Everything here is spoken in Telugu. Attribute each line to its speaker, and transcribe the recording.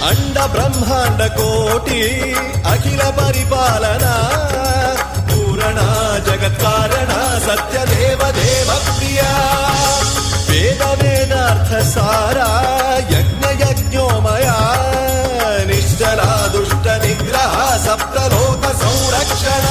Speaker 1: అండ బ్రహ్మాండ కోటి అఖిల పరిపాలన పూరణ జగత్కారణ సత్యదేవ దేవ ప్రియ వేద వేదార్థ సారా యజ్ఞ యజ్ఞోమయా నిశ్చలా దుష్ట నిగ్రహ సప్తలోక సంరక్షణ